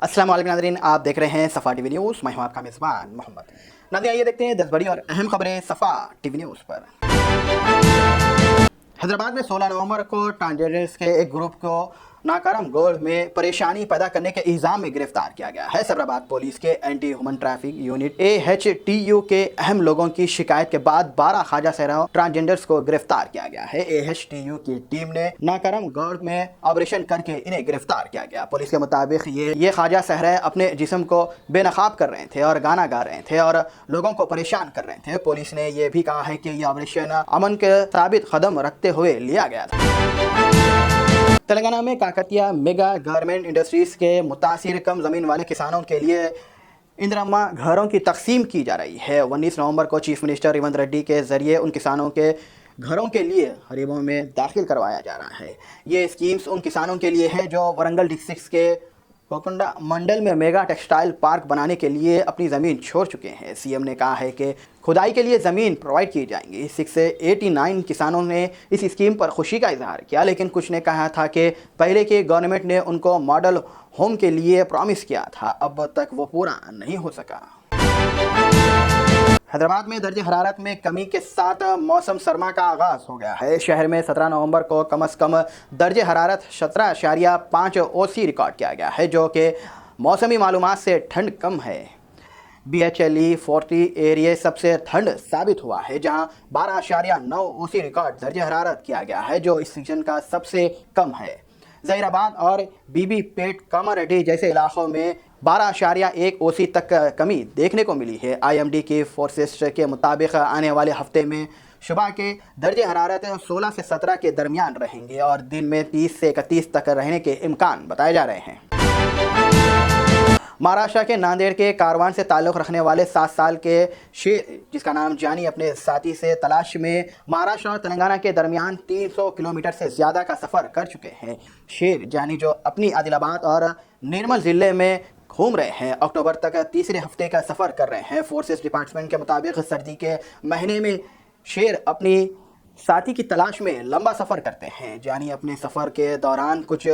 अस्सलाम वालेकुम नाज़रीन, आप देख रहे हैं सफ़ा टीवी न्यूज़। मैं हूं आपका मेज़बान मोहम्मद। नाज़रीन, आइए देखते हैं 10 बड़ी और अहम खबरें सफ़ा टीवी न्यूज़ पर। हैदराबाद में 16 नवंबर को ट्रांसजेंडर्स के एक ग्रुप को नाकाराम गोल्ड में परेशानी पैदा करने के इल्ज़ाम में गिरफ्तार किया गया है। सैबराबाद पुलिस के anti human traffic unit AHTU के अहम लोगों की शिकायत के बाद 12 ख्वाजा सहरा ट्रांसजेंडर्स को गिरफ्तार किया गया है। AHTU की टीम ने नाकाराम गोल्ड में ऑपरेशन करके इन्हें गिरफ्तार किया गया। पुलिस के मुताबिक ये ख्वाजा सहरा अपने जिस्म को बेनकाब कर रहे थे और गाना गा रहे थे और लोगों को परेशान कर रहे थे। पुलिस ने यह भी कहा है कि यह ऑपरेशन अमन के साबित कदम रखते हुए लिया गया था। तेलंगाना में काकतिया मेगा गारमेंट इंडस्ट्रीज के मुतासिर कम ज़मीन वाले किसानों के लिए इंदिरा घरों की तकसीम की जा रही है। 19 नवंबर को चीफ मिनिस्टर रेवंत रेड्डी के ज़रिए उन किसानों के घरों के लिए हरीबों में दाखिल करवाया जा रहा है। ये स्कीम्स उन किसानों के लिए है जो वरंगल डिस्ट्रिक्ट के कोकुंडा मंडल में मेगा टेक्सटाइल पार्क बनाने के लिए अपनी ज़मीन छोड़ चुके हैं। सीएम ने कहा है कि खुदाई के लिए ज़मीन प्रोवाइड की जाएंगी। 689 किसानों ने इस स्कीम पर खुशी का इजहार किया, लेकिन कुछ ने कहा था कि पहले की गवर्नमेंट ने उनको मॉडल होम के लिए प्रॉमिस किया था, अब तक वो पूरा नहीं हो सका। हैदराबाद में दर्जे हरारत में कमी के साथ मौसम सरमा का आगाज़ हो गया है। शहर में 17 नवंबर को कम से कम दर्जे हरारत 17.5 OC रिकॉर्ड किया गया है, जो कि मौसमी मालूमात से ठंड कम है। BHLE 40 एरिया सबसे ठंड साबित हुआ है, जहां 12.9 OC रिकॉर्ड दर्जे हरारत किया गया है, जो इस सीजन का सबसे कम है। जहीराबाद और बीबी पेट कामारेड्डी जैसे इलाकों में 12.1 OC तक कमी देखने को मिली है। IMD की फोरकास्ट के मुताबिक आने वाले हफ्ते में सुबह के दर्जे हरारत 16 से 17 के दरमियान रहेंगे और दिन में 30 से 31 तक रहने के इम्कान बताए जा रहे हैं। महाराष्ट्र के नांदेड़ के कारवान से ताल्लुक़ रखने वाले 7 साल के शेर, जिसका नाम जानी, अपने साथी से तलाश में महाराष्ट्र और तेलंगाना के दरमियान 300 किलोमीटर से ज़्यादा का सफ़र कर चुके हैं। शेर जानी, जो अपनी आदिलाबाद और निर्मल ज़िले में घूम रहे हैं, अक्टूबर तक तीसरे हफ्ते का सफ़र कर रहे हैं। फोर्सेस डिपार्टमेंट के मुताबिक सर्दी के महीने में शेर अपनी साथी की तलाश में लंबा सफ़र करते हैं। जानी अपने सफ़र के दौरान कुछ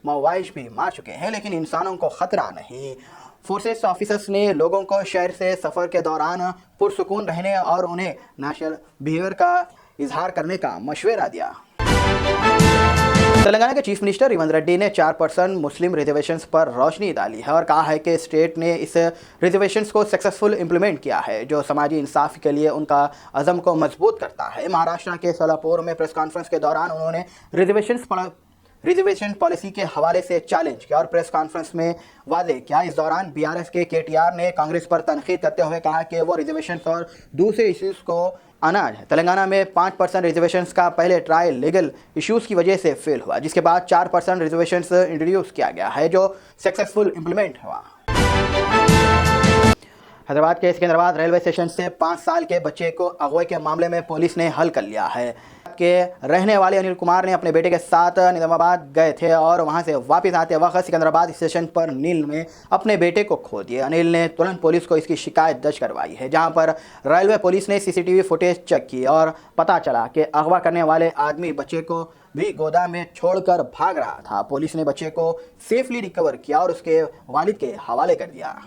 मवाइश भी मार चुके हैं, लेकिन इंसानों को ख़तरा नहीं। फोर्सेस ऑफिसर्स ने लोगों को शहर से सफ़र के दौरान पुरसुकून रहने और उन्हें नेचुरल बिहेवियर का इजहार करने का मशवरा दिया। तेलंगाना के चीफ मिनिस्टर रेवंत रेड्डी ने 4% मुस्लिम रिजर्वेशंस पर रोशनी डाली है और कहा है कि स्टेट ने इस रिजर्वेशंस को सक्सेसफुल इम्प्लीमेंट किया है, जो समाजी इंसाफ के लिए उनका अज़म को मजबूत करता है। महाराष्ट्र के सोलापुर में प्रेस कॉन्फ्रेंस के दौरान उन्होंने रिजर्वेशन पॉलिसी के हवाले से चैलेंज किया और प्रेस कॉन्फ्रेंस में वादे किया। इस दौरान BRS के KTR ने कांग्रेस पर तनकीद करते हुए कहा कि वो रिजर्वेशन और दूसरे इश्यूज़ को अनाज है। तेलंगाना में 5% रिजर्वेशंस का पहले ट्रायल लीगल इश्यूज़ की वजह से फेल हुआ, जिसके बाद 4% रिजर्वेशंस इंट्रोड्यूस किया गया है, जो सक्सेसफुल इम्प्लीमेंट हुआ। हैदराबाद के सिकंदराबाद रेलवे स्टेशन से 5 साल के बच्चे को अगवा के मामले में पुलिस ने हल कर लिया है। के रहने वाले अनिल कुमार ने अपने बेटे के साथ निजामाबाद गए थे और वहां से वापस आते वक्त सिकंदराबाद स्टेशन पर नील में अपने बेटे को खो दिया। अनिल ने तुरंत पुलिस को इसकी शिकायत दर्ज करवाई है, जहां पर रेलवे पुलिस ने CCTV फुटेज चेक की और पता चला कि अगवा करने वाले आदमी बच्चे को भी गोदाम में छोड़कर भाग रहा था। पुलिस ने बच्चे को सेफली रिकवर किया और उसके वालिद के हवाले कर दिया।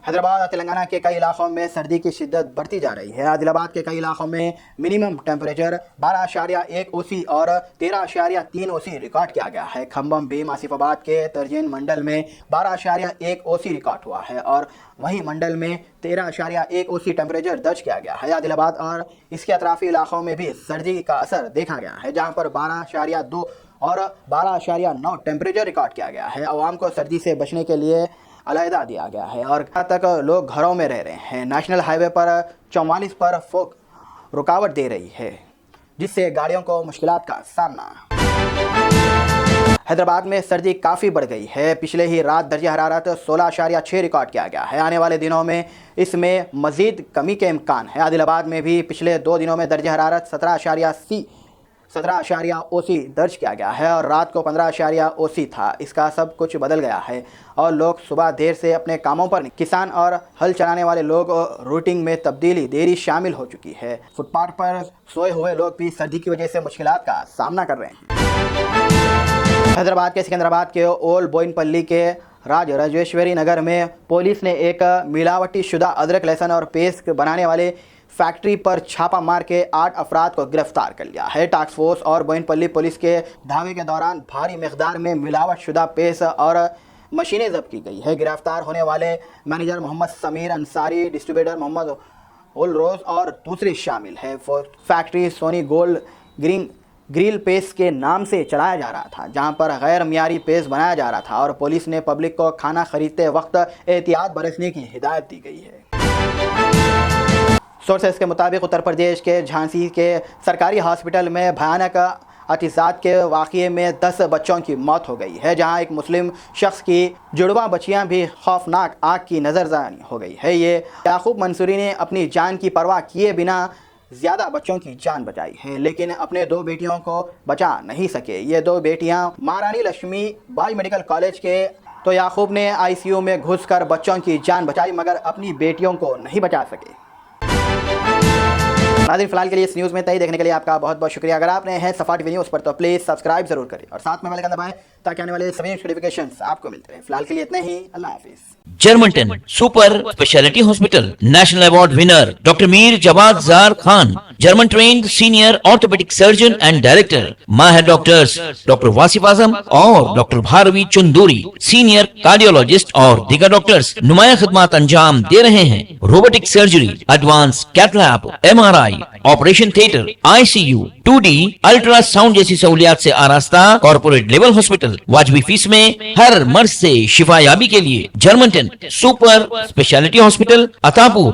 हैदराबाद और तेलंगाना के कई इलाकों में सर्दी की शिद्दत बढ़ती जा रही है। आदिलाबाद के कई इलाकों में मिनिमम टेम्परेचर 12.1 OC और 13.3 OC रिकॉर्ड किया गया है। खम्बम भीम आसिफाबाद के तर्जीन मंडल में 12.1 OC रिकॉर्ड हुआ है और वहीं मंडल में 13.1 OC टेम्परेचर दर्ज किया गया है। आदिलाबाद और इसके अतराफी इलाकों में भी सर्दी का असर देखा गया है, जहाँ पर 12.2 और 12.9 टेम्परेचर रिकॉर्ड किया गया है। आवाम को सर्दी से बचने के लिए अलहदा दिया गया है और यहाँ तक लोग घरों में रह रहे हैं। नेशनल हाईवे पर 44 पर फोक रुकावट दे रही है, जिससे गाड़ियों को मुश्किलात का सामना। हैदराबाद में सर्दी काफ़ी बढ़ गई है। पिछले ही रात दर्जे हरारत 16.6 रिकॉर्ड किया गया है। आने वाले दिनों में इसमें मज़ीद कमी के इम्कान है। आदिलाबाद में भी पिछले 2 दिनों में दर्जे हरारत 17.0 OC दर्ज किया गया है और रात को 15.0 OC था। इसका सब कुछ बदल गया है और लोग सुबह देर से अपने कामों पर, किसान और हल चलाने वाले लोग रूटिंग में तब्दीली देरी शामिल हो चुकी है। फुटपाथ पर सोए हुए लोग भी सर्दी की वजह से मुश्किलात का सामना कर रहे हैं। हैदराबाद के सिकंदराबाद के ओल्ड बोइनपल्ली के राजेश्वरी नगर में पुलिस ने एक मिलावटी शुदा अदरक, लहसुन और पेस्ट बनाने वाले फैक्ट्री पर छापा मार के 8 अफराद को गिरफ्तार कर लिया है। टास्क फोर्स और बोइनपल्ली पुलिस के धावे के दौरान भारी मिकदार में मिलावट शुदा पेस्ट और मशीनें जब्त की गई है। गिरफ्तार होने वाले मैनेजर मोहम्मद समीर अंसारी, डिस्ट्रीब्यूटर मोहम्मद उल रोज और दूसरे शामिल है। Factory Soni gold grill paste के नाम से चलाया जा रहा था, जहां पर गैर मियारी पेस्ट बनाया जा रहा था और पुलिस ने पब्लिक को खाना खरीदते वक्त एहतियात बरतने की हिदायत दी गई है। सोर्सेस के मुताबिक उत्तर प्रदेश के झांसी के सरकारी हॉस्पिटल में भयानक अतिसात के वाक़ये में 10 बच्चों की मौत हो गई है, जहां एक मुस्लिम शख्स की जुड़वा बच्चियां भी खौफनाक आग की नज़रसानी हो गई है। ये याकूब मंसूरी ने अपनी जान की परवाह किए बिना ज़्यादा बच्चों की जान बचाई है, लेकिन अपने 2 बेटियों को बचा नहीं सके। ये 2 बेटियां महारानी लक्ष्मी बाई मेडिकल कॉलेज के, तो याकूब ने ICU में घुसकर बच्चों की जान बचाई मगर अपनी बेटियों को नहीं बचा सके। नाज़रीन, फिलहाल के लिए इस न्यूज़ में तय देखने के लिए आपका बहुत बहुत शुक्रिया। अगर आपने हैं सफा टीवी न्यूज़ पर तो प्लीज़ सब्सक्राइब जरूर करें और साथ में बेल आइकन दबाएं ताकि आने वाले सभी नोटिफिकेशंस आपको मिलते रहें। फिलहाल के लिए इतना ही, अल्लाह हाफिज़। Germanton super speciality hospital, national award winner doctor Mir Jawad Jar Khan, German trained senior orthopaedic surgeon and director, माहिर डॉक्टर्स डॉक्टर वासिफ आजम और doctor Bharvi Chanduri, senior cardiologist और दीगर डॉक्टर्स नुमाया खिदमत अंजाम दे रहे हैं। Robotic surgery, advance cath lab, MRI, operation theatre, ICU, 2D ultrasound जैसी सहूलियात से आरास्ता कॉर्पोरेट लेवल हॉस्पिटल, वाजबी फीस में हर मर्ज से शिफायाबी के लिए Germanton super speciality hospital, Attapur.